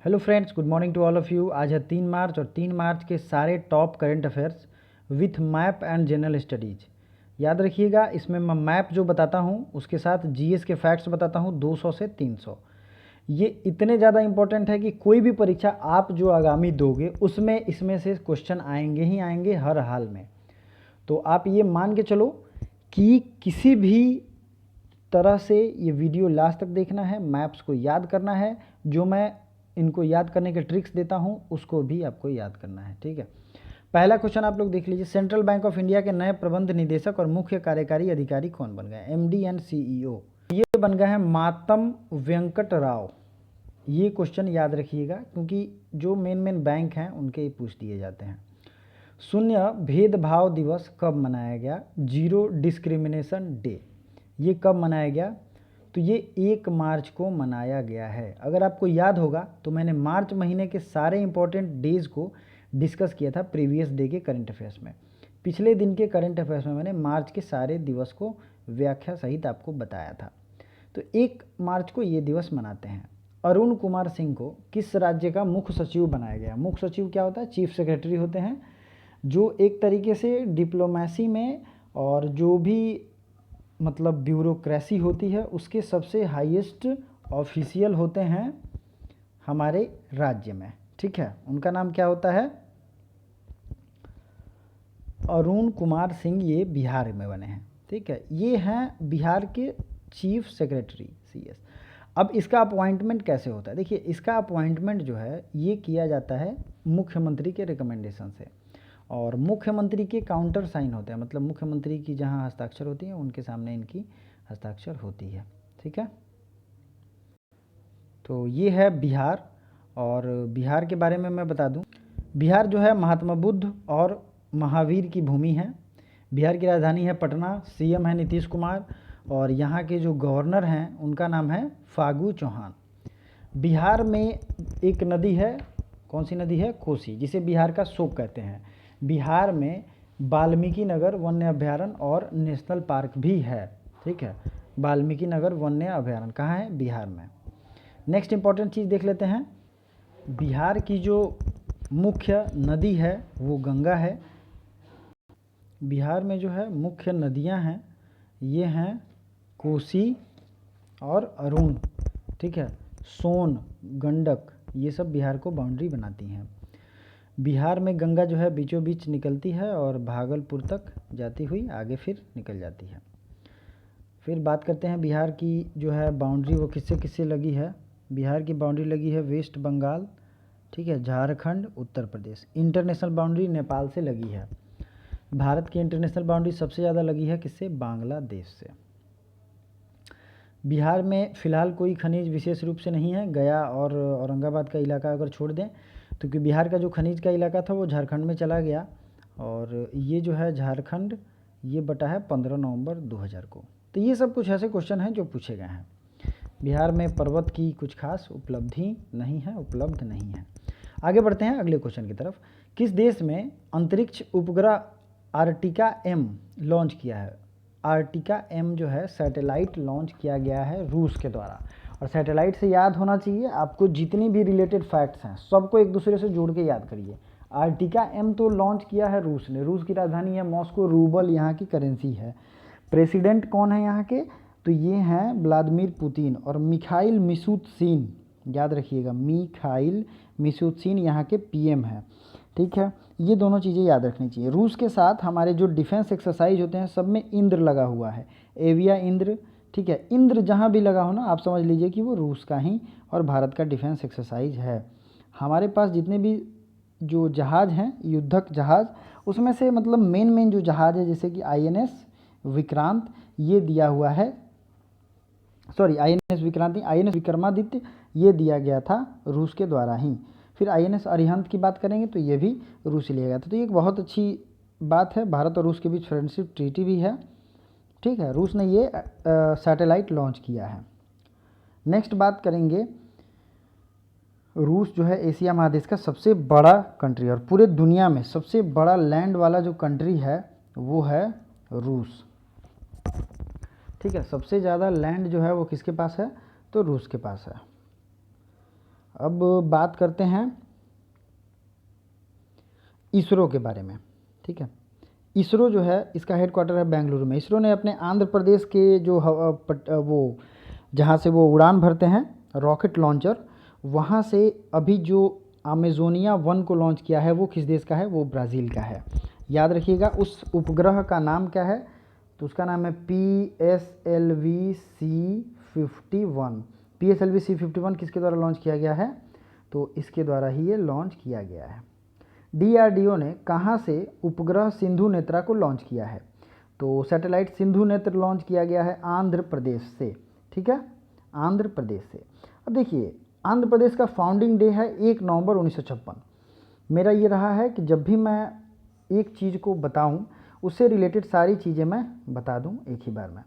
Hello friends, good morning to all of you. आज है 3 March और 3 मार्च के सारे top current affairs with map and general studies. याद रखिएगा, इसमें मैं मैप जो बताता हूँ उसके साथ जीएस के फैक्ट्स बताता हूँ 200 से 300। ये इतने ज़्यादा इंपॉर्टेंट है कि कोई भी परीक्षा आप जो आगामी दोगे उसमें इसमें से क्वेश्चन आएंगे ही आएंगे हर हाल में। तो आप ये मान के चलो कि किसी भी तरह से ये वीडियो लास्ट तक देखना है, मैप्स को याद करना है, जो मैं इनको याद करने के ट्रिक्स देता हूँ उसको भी आपको याद करना है। ठीक है, पहला क्वेश्चन आप लोग देख लीजिए। सेंट्रल बैंक ऑफ इंडिया के नए प्रबंध निदेशक और मुख्य कार्यकारी अधिकारी कौन बन गए? MD and CEO. ये बन गए हैं मातम वेंकट राव। ये क्वेश्चन याद रखिएगा क्योंकि जो मेन बैंक हैं उनके ही पूछ दिए जाते हैं। शून्य भेदभाव दिवस कब मनाया गया? Zero discrimination day. ये कब मनाया गया? तो ये 1 मार्च को मनाया गया है। अगर आपको याद होगा तो मैंने मार्च महीने के सारे इंपॉर्टेंट डेज़ को डिस्कस किया था प्रीवियस डे के करंट अफेयर्स में। पिछले दिन के करंट अफेयर्स में मैंने मार्च के सारे दिवस को व्याख्या सहित आपको बताया था। तो 1 मार्च को ये दिवस मनाते हैं। अरुण कुमार सिंह को किस राज्य का मुख्य सचिव बनाया गया? मुख्य सचिव क्या होता है? चीफ सेक्रेटरी होते हैं, जो एक तरीके से डिप्लोमेसी में और जो भी मतलब ब्यूरोक्रेसी होती है उसके सबसे हाईएस्ट ऑफिशियल होते हैं हमारे राज्य में। ठीक है, उनका नाम क्या होता है? अरुण कुमार सिंह। ये बिहार में बने हैं। ठीक है, ये हैं बिहार के चीफ सेक्रेटरी सीएस। अब इसका अपॉइंटमेंट कैसे होता है? देखिए, इसका अपॉइंटमेंट जो है ये किया जाता है मुख्यमंत्री के रिकमेंडेशन से, और मुख्यमंत्री के काउंटर साइन होते हैं, मतलब मुख्यमंत्री की जहां हस्ताक्षर होती है उनके सामने इनकी हस्ताक्षर होती है। ठीक है, तो ये है बिहार। और बिहार के बारे में मैं बता दूं, बिहार जो है महात्मा बुद्ध और महावीर की भूमि है। बिहार की राजधानी है पटना, सीएम है नीतीश कुमार, और यहाँ के जो गवर्नर हैं उनका नाम है फागू चौहान। बिहार में एक नदी है, कौन सी नदी है? कोसी, जिसे बिहार का शोक कहते हैं। बिहार में वाल्मीकि नगर वन्य अभ्यारण्य और नेशनल पार्क भी है। ठीक है, वाल्मीकि नगर वन्य अभ्यारण्य कहाँ है? बिहार में। नेक्स्ट इंपॉर्टेंट चीज़ देख लेते हैं। बिहार की जो मुख्य नदी है वो गंगा है। बिहार में जो है मुख्य नदियां हैं ये हैं कोसी और अरुण। ठीक है, सोन, गंडक, ये सब बिहार को बाउंड्री बनाती हैं। बिहार में गंगा जो है बीचों बीच निकलती है और भागलपुर तक जाती हुई आगे फिर निकल जाती है। फिर बात करते हैं बिहार की जो है बाउंड्री वो किससे किससे लगी है। बिहार की बाउंड्री लगी है वेस्ट बंगाल, ठीक है, झारखंड, उत्तर प्रदेश। इंटरनेशनल बाउंड्री नेपाल से लगी है। भारत की इंटरनेशनल बाउंड्री सबसे ज़्यादा लगी है किससे? बांग्लादेश से। बिहार में फ़िलहाल कोई खनिज विशेष रूप से नहीं है। गया और औरंगाबाद का इलाका अगर छोड़ दें तो क्योंकि बिहार का जो खनिज का इलाका था वो झारखंड में चला गया, और ये जो है झारखंड ये बटा है 15 नवंबर 2000 को। तो ये सब कुछ ऐसे क्वेश्चन हैं जो पूछे गए हैं। बिहार में पर्वत की कुछ खास उपलब्धि नहीं है, उपलब्ध नहीं है। आगे बढ़ते हैं अगले क्वेश्चन की तरफ। किस देश में अंतरिक्ष उपग्रह आर्टिका एम लॉन्च किया है? आर्टिका एम जो है सैटेलाइट लॉन्च किया गया है रूस के द्वारा। और सैटेलाइट से याद होना चाहिए आपको, जितनी भी रिलेटेड फैक्ट्स हैं सबको एक दूसरे से जोड़ के याद करिए। आर्टिका एम तो लॉन्च किया है रूस ने। रूस की राजधानी है मॉस्को, रूबल यहाँ की करेंसी है। प्रेसिडेंट कौन है यहाँ के? तो ये हैं व्लादिमीर पुतिन और मिखाइल मिशुस्तिन। याद रखिएगा, मिखाइल मिशुस्तिन यहाँ के पीएम हैं। ठीक है, ये दोनों चीज़ें याद रखनी चाहिए। रूस के साथ हमारे जो डिफेंस एक्सरसाइज होते हैं सब में इंद्र लगा हुआ है, एविया इंद्र। ठीक है, इंद्र जहाँ भी लगा हो ना आप समझ लीजिए कि वो रूस का ही और भारत का डिफेंस एक्सरसाइज है। हमारे पास जितने भी जो जहाज़ हैं युद्धक जहाज़, उसमें से मतलब मेन जो जहाज़ है जैसे कि आईएनएस विक्रांत ये दिया हुआ है, सॉरी आईएनएस विक्रांत नहीं, आईएनएस विक्रमादित्य ये दिया गया था रूस के द्वारा ही। फिर आईएनएस अरिहंत की बात करेंगे तो ये भी रूस से लिया गया था। तो ये एक बहुत अच्छी बात है, भारत और रूस के बीच फ्रेंडशिप ट्रीटी भी है। ठीक है, रूस ने ये सैटेलाइट लॉन्च किया है। नेक्स्ट बात करेंगे, रूस जो है एशिया महादेश का सबसे बड़ा कंट्री और पूरे दुनिया में सबसे बड़ा लैंड वाला जो कंट्री है वो है रूस। ठीक है, सबसे ज़्यादा लैंड जो है वो किसके पास है? तो रूस के पास है। अब बात करते हैं इसरो के बारे में। ठीक है, इसरो जो है इसका हेडक्वार्टर है बेंगलुरु में। इसरो ने अपने आंध्र प्रदेश के जो वो जहाँ से वो उड़ान भरते हैं रॉकेट लॉन्चर, वहाँ से अभी जो अमेजोनिया 1 को लॉन्च किया है वो किस देश का है? वो ब्राज़ील का है। याद रखिएगा उस उपग्रह का नाम क्या है? तो उसका नाम है PSLV-C51। PSLV-C51 किसके द्वारा लॉन्च किया गया है? तो इसके द्वारा ही ये लॉन्च किया गया है। DRDO ने कहाँ से उपग्रह सिंधु नेत्रा को लॉन्च किया है? तो सैटेलाइट सिंधु नेत्र लॉन्च किया गया है आंध्र प्रदेश से। ठीक है, आंध्र प्रदेश से। अब देखिए आंध्र प्रदेश का फाउंडिंग डे है 1 नवंबर 1956। मेरा ये रहा है कि जब भी मैं एक चीज़ को बताऊं उससे रिलेटेड सारी चीज़ें मैं बता दूं एक ही बार में।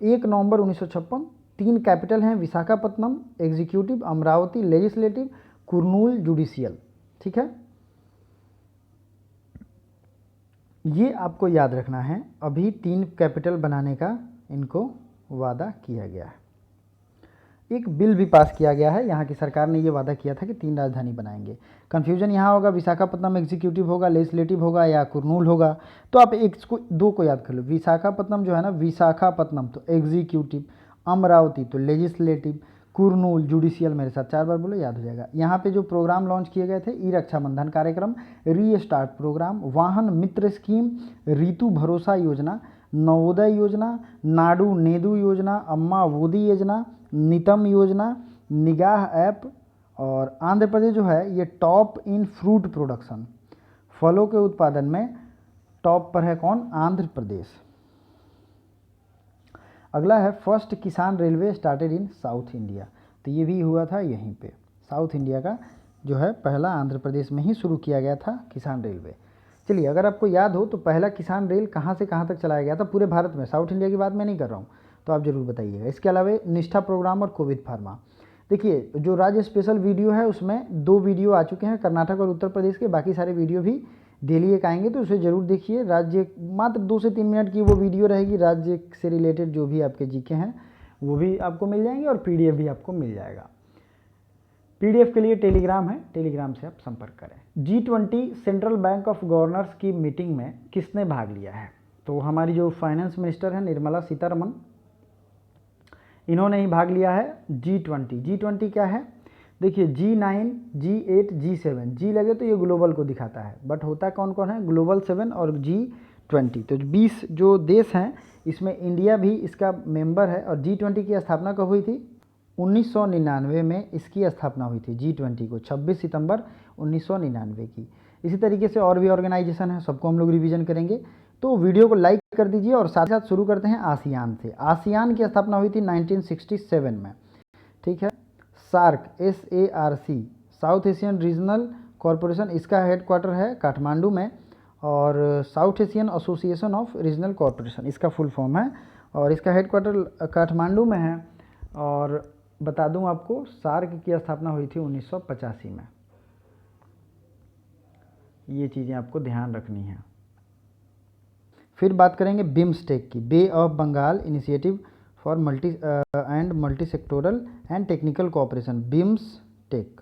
1 नवंबर 1956। 3 कैपिटल हैं, Visakhapatnam executive, Amravati legislative, Kurnool judicial. ठीक है, ये आपको याद रखना है। अभी 3 कैपिटल बनाने का इनको वादा किया गया है। एक बिल भी पास किया गया है, यहाँ की सरकार ने ये वादा किया था कि 3 राजधानी बनाएंगे। कन्फ्यूजन यहाँ होगा विशाखापत्तनम एग्जीक्यूटिव होगा, लेजिस्लेटिव होगा या कुर्नूल होगा। तो आप एक को 2 को याद कर लो। विशाखापत्तनम जो है ना, विशाखापत्तनम तो एग्जीक्यूटिव, अमरावती तो लेजिस्लेटिव, कुर्नूल जुडिशियल। मेरे साथ 4 बार बोलो, याद हो जाएगा। यहाँ पे जो प्रोग्राम लॉन्च किए गए थे, ई रक्षाबंधन कार्यक्रम, रीस्टार्ट प्रोग्राम, वाहन मित्र स्कीम, ऋतु भरोसा योजना, नवोदय योजना, नाडू नेदू योजना, अम्मा वोदी योजना, नितम योजना, निगाह ऐप। और आंध्र प्रदेश जो है ये टॉप इन फ्रूट प्रोडक्शन, फलों के उत्पादन में टॉप पर है कौन? आंध्र प्रदेश। अगला है फर्स्ट किसान railway started in south India. तो ये भी हुआ था यहीं पे, साउथ इंडिया का जो है पहला आंध्र प्रदेश में ही शुरू किया गया था किसान रेलवे। चलिए, अगर आपको याद हो तो पहला किसान रेल कहाँ से कहाँ तक चलाया गया था पूरे भारत में? साउथ इंडिया की बात मैं नहीं कर रहा हूँ, तो आप जरूर बताइएगा। इसके अलावा निष्ठा प्रोग्राम और कोविड फार्मा। देखिए जो राज्य स्पेशल वीडियो है उसमें 2 वीडियो आ चुके हैं, कर्नाटक और उत्तर प्रदेश के। बाकी सारे वीडियो भी डेली एक आएंगे, तो उसे ज़रूर देखिए। राज्य मात्र 2 से 3 मिनट की वो वीडियो रहेगी, राज्य से रिलेटेड जो भी आपके जीके हैं वो भी आपको मिल जाएंगे और PDF भी आपको मिल जाएगा। PDF के लिए टेलीग्राम है, टेलीग्राम से आप संपर्क करें। G20 central bank of governors की मीटिंग में किसने भाग लिया है? तो हमारी जो फाइनेंस मिनिस्टर है निर्मला सीतारमन, इन्होंने ही भाग लिया है। G20 क्या है? देखिए G9, G8, G7। G लगे तो ये ग्लोबल को दिखाता है, बट होता कौन कौन है? ग्लोबल 7 और G20। तो 20 जो देश हैं इसमें इंडिया भी इसका मेंबर है। और G20 की स्थापना कब हुई थी? 1999 में इसकी स्थापना हुई थी। G20 को 26 सितंबर 1999 की। इसी तरीके से और भी ऑर्गेनाइजेशन है, सबको हम लोग रिवीजन करेंगे। तो वीडियो को लाइक कर दीजिए और साथ साथ शुरू करते हैं आसियान से। आसियान की स्थापना हुई थी 1967 में। ठीक है, SAARC SARC south Asian regional corporation, इसका हेडक्वार्टर है काठमांडू में। और south Asian association of regional corporation इसका फुल फॉर्म है, और इसका हेडक्वार्टर काठमांडू में है। और बता दूं आपको, सार्क की स्थापना हुई थी 1985 में। ये चीज़ें आपको ध्यान रखनी है। फिर बात करेंगे बिम्स्टेक की, bay of Bengal initiative for multi sectoral and technical cooperation, BIMSTEC.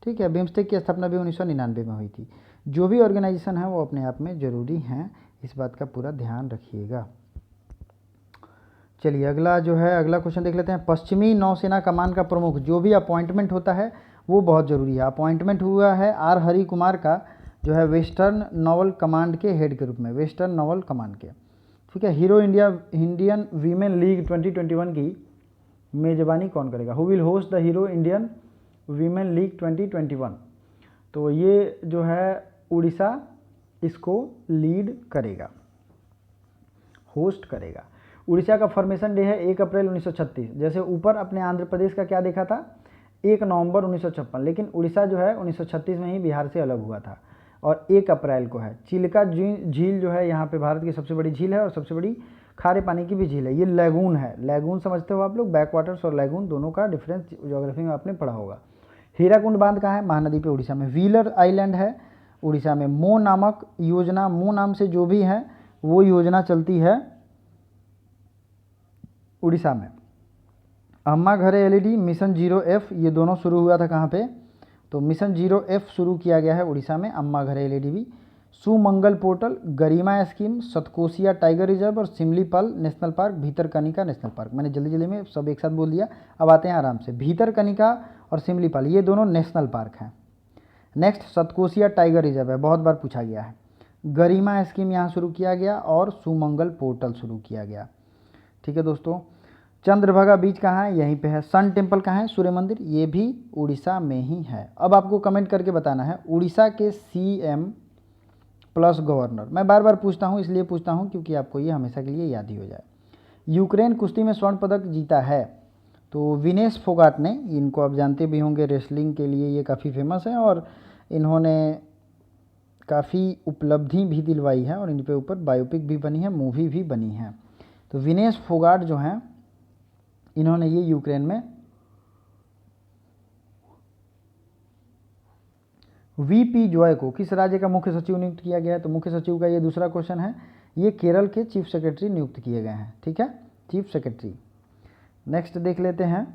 ठीक है, बिम्स्टेक की स्थापना भी 1999 में हुई थी। जो भी ऑर्गेनाइजेशन है वो अपने आप में ज़रूरी हैं, इस बात का पूरा ध्यान रखिएगा। चलिए अगला जो है, अगला क्वेश्चन देख लेते हैं। पश्चिमी नौसेना कमान का प्रमुख, जो भी अपॉइंटमेंट होता है वो बहुत ज़रूरी है। अपॉइंटमेंट हुआ है R हरि कुमार का, जो है वेस्टर्न नॉवल कमांड के हेड के रूप में, वेस्टर्न नॉवल कमांड के। ठीक है, hero India Indian women league 2021 की मेजबानी कौन करेगा? Who will host the hero Indian women league 2021? तो ये जो है उड़ीसा इसको लीड करेगा, होस्ट करेगा। उड़ीसा का फॉर्मेशन डे है 1 अप्रैल 1936। जैसे ऊपर अपने आंध्र प्रदेश का क्या देखा था? 1 नवंबर 1956, लेकिन उड़ीसा जो है 1936 में ही बिहार से अलग हुआ था और 1 अप्रैल को है। चिल्का झील जो है यहाँ पे भारत की सबसे बड़ी झील है और सबसे बड़ी खारे पानी की भी झील है। ये लैगून है, लैगून समझते हो आप लोग? बैक वाटर्स और लैगून दोनों का डिफरेंस ज्योग्राफी में आपने पढ़ा होगा। हीराकुंड बांध कहाँ है? महानदी पे उड़ीसा में। व्हीलर आइलैंड है उड़ीसा में। मो नामक योजना, मो नाम से जो भी है वो योजना चलती है उड़ीसा में। अम्मा घरे एलईडी, मिशन 0F, ये दोनों शुरू हुआ था कहाँ पे? तो मिशन 0F शुरू किया गया है उड़ीसा में, अम्मा घरे एलईडी भी। Sumangal portal, Garima scheme, Satkosia tiger reserve और Similipal national park, Bhitarkanika national park. मैंने जल्दी जल्दी में सब एक साथ बोल दिया, अब आते हैं आराम से। भीतरकनिका और सिमलीपाल ये दोनों नेशनल पार्क हैं। नेक्स्ट सतकोसिया टाइगर रिजर्व है, बहुत बार पूछा गया है। गरिमा स्कीम यहाँ शुरू किया गया और सुमंगल पोर्टल शुरू किया गया। ठीक है दोस्तों, चंद्रभागा बीच कहाँ है? यहीं पे है। सन टेम्पल कहाँ है? सूर्य मंदिर, ये भी उड़ीसा में ही है। अब आपको कमेंट करके बताना है उड़ीसा के सीएम प्लस गवर्नर। मैं बार बार पूछता हूँ, इसलिए पूछता हूँ क्योंकि आपको ये हमेशा के लिए याद ही हो जाए। यूक्रेन कुश्ती में स्वर्ण पदक जीता है तो विनेश फोगाट ने, इनको आप जानते भी होंगे, रेसलिंग के लिए ये काफ़ी फेमस है और इन्होंने काफ़ी उपलब्धि भी दिलवाई है और इन पे ऊपर बायोपिक भी बनी है, मूवी भी बनी है। तो विनेश फोगाट जो हैं इन्होंने ये यूक्रेन में वीपी जॉय को किस राज्य का मुख्य सचिव नियुक्त किया गया है? तो मुख्य सचिव का ये दूसरा क्वेश्चन है, ये केरल के चीफ सेक्रेटरी नियुक्त किए गए हैं। ठीक है, चीफ सेक्रेटरी। नेक्स्ट देख लेते हैं,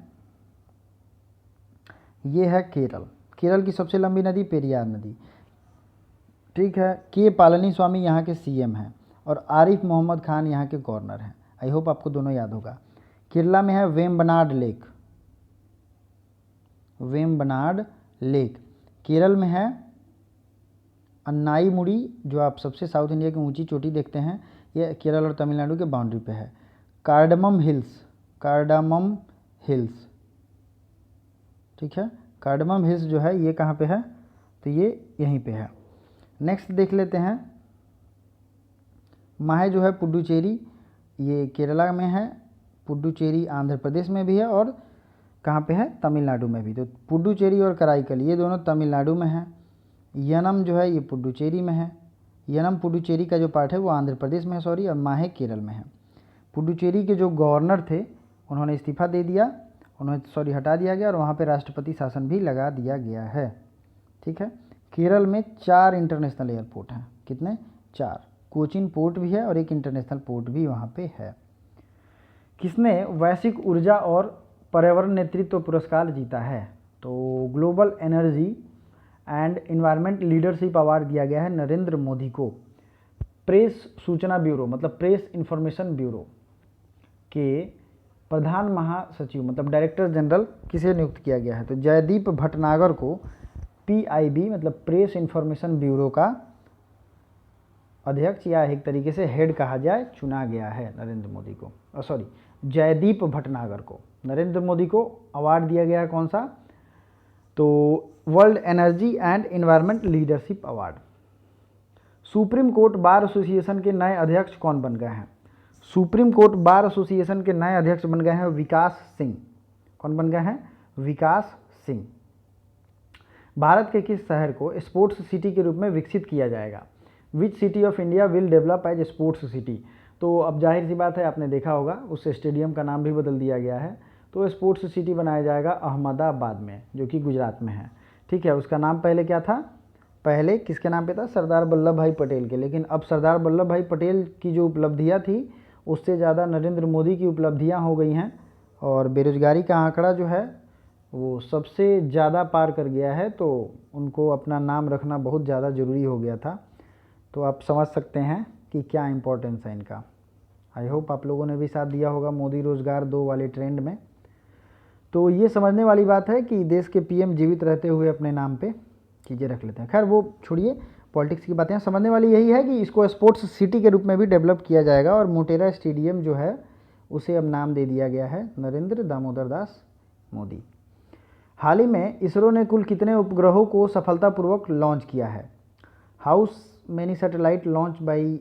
ये है केरल। केरल की सबसे लंबी नदी पेरियार नदी। ठीक है, के पालनी स्वामी यहाँ के सीएम हैं और आरिफ मोहम्मद खान यहाँ के गवर्नर हैं। आई होप आपको दोनों याद होगा। केरला में है वेम्बनाड लेक, वेम्बनाड लेक। केरल में है अन्नाईमुड़ी, जो आप सबसे साउथ इंडिया की ऊंची चोटी देखते हैं, ये केरल और तमिलनाडु के बाउंड्री पे है। Cardamom hills, cardamom hills. ठीक है, कार्डमम हिल्स जो है ये कहाँ पे है? तो ये यहीं पे है। नेक्स्ट देख लेते हैं, माहे जो है पुडुचेरी, ये केरला में है। पुडुचेरी आंध्र प्रदेश में भी है और कहाँ पे है? तमिलनाडु में भी। तो पुडुचेरी और कराईकल ये दोनों तमिलनाडु में है। यनम जो है ये पुडुचेरी में है। यनम पुडुचेरी का जो पार्ट है वो आंध्र प्रदेश में है, सॉरी, और माहे केरल में है। पुडुचेरी के जो गवर्नर थे उन्होंने इस्तीफा दे दिया, उन्हें हटा दिया गया और वहाँ पे राष्ट्रपति शासन भी लगा दिया गया है। ठीक है, केरल में 4 इंटरनेशनल एयरपोर्ट हैं। कितने? 4। कोचिन पोर्ट भी है और एक इंटरनेशनल पोर्ट भी वहाँ पे है। किसने वैश्विक ऊर्जा और पर्यावरण नेतृत्व पुरस्कार जीता है? तो global energy and environment leadership award दिया गया है नरेंद्र मोदी को। प्रेस सूचना ब्यूरो मतलब प्रेस इंफॉर्मेशन ब्यूरो के प्रधान महासचिव मतलब डायरेक्टर जनरल किसे नियुक्त किया गया है? तो जयदीप भटनागर को PIB मतलब प्रेस इंफॉर्मेशन ब्यूरो का अध्यक्ष या एक तरीके से हेड कहा जाए चुना गया है नरेंद्र मोदी को, सॉरी जयदीप भटनागर को। नरेंद्र मोदी को अवार्ड दिया गया है कौन सा? तो world energy and environment leadership award. Supreme court bar association के नए अध्यक्ष कौन बन गए हैं? सुप्रीम कोर्ट बार एसोसिएशन के नए अध्यक्ष बन गए हैं विकास सिंह। कौन बन गए हैं? विकास सिंह। भारत के किस शहर को स्पोर्ट्स सिटी के रूप में विकसित किया जाएगा? Which city of India will develop as sports city? तो अब जाहिर सी बात है, आपने देखा होगा उस स्टेडियम का नाम भी बदल दिया गया है, तो स्पोर्ट्स सिटी बनाया जाएगा अहमदाबाद में, जो कि गुजरात में है। ठीक है, उसका नाम पहले क्या था? पहले किसके नाम पे था? सरदार वल्लभ भाई पटेल के। लेकिन अब सरदार वल्लभ भाई पटेल की जो उपलब्धियाँ थी उससे ज़्यादा नरेंद्र मोदी की उपलब्धियाँ हो गई हैं और बेरोजगारी का आंकड़ा जो है वो सबसे ज़्यादा पार कर गया है, तो उनको अपना नाम रखना बहुत ज़्यादा ज़रूरी हो गया था। तो आप समझ सकते हैं कि क्या इम्पोर्टेंस है इनका। आई होप आप लोगों ने भी साथ दिया होगा मोदी रोजगार 2 वाले ट्रेंड में। तो ये समझने वाली बात है कि देश के PM जीवित रहते हुए अपने नाम पे चीज़ें रख लेते हैं। खैर वो छोड़िए, पॉलिटिक्स की बातें। समझने वाली यही है कि इसको स्पोर्ट्स सिटी के रूप में भी डेवलप किया जाएगा और मोटेरा स्टेडियम जो है उसे अब नाम दे दिया गया है नरेंद्र दामोदर दास मोदी। हाल ही में इसरो ने कुल कितने उपग्रहों को सफलतापूर्वक लॉन्च किया है? House many satellite launch by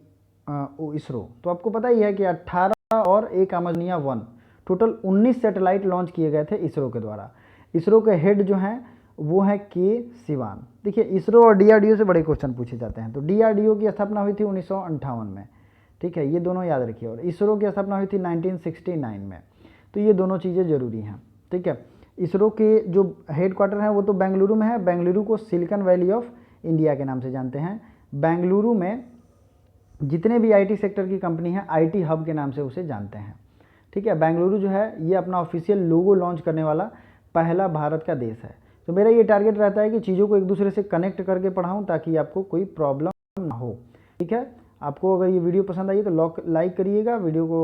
ISRO. तो आपको पता ही है कि 18 और 1 अमजनिया 1 टोटल 19 सैटेलाइट लॉन्च किए गए थे इसरो के द्वारा। इसरो के हेड जो हैं वो है के सिवान। देखिए, इसरो और DRDO से बड़े क्वेश्चन पूछे जाते हैं। तो DRDO की स्थापना हुई थी 1958 में। ठीक है, ये दोनों याद रखिए। और इसरो की स्थापना हुई थी 1969 में। तो ये दोनों चीज़ें ज़रूरी हैं। ठीक है, इसरो के जो हेड क्वार्टर हैं वो तो बेंगलुरु में है। बेंगलुरु को सिलिकॉन वैली ऑफ इंडिया के नाम से जानते हैं। बेंगलुरु में जितने भी IT सेक्टर की कंपनी है IT हब के नाम से उसे जानते हैं। ठीक है। बेंगलुरु जो है ये अपना ऑफिशियल लोगो लॉन्च करने वाला पहला भारत का देश है। तो मेरा ये टारगेट रहता है कि चीज़ों को एक दूसरे से कनेक्ट करके पढ़ाऊँ ताकि आपको कोई प्रॉब्लम ना हो। ठीक है, आपको अगर ये वीडियो पसंद आई तो लाइक करिएगा, वीडियो को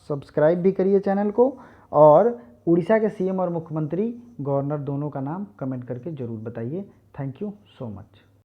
सब्सक्राइब भी करिए चैनल को, और उड़ीसा के सीएम और मुख्यमंत्री गवर्नर दोनों का नाम कमेंट करके ज़रूर बताइए। Thank you so much.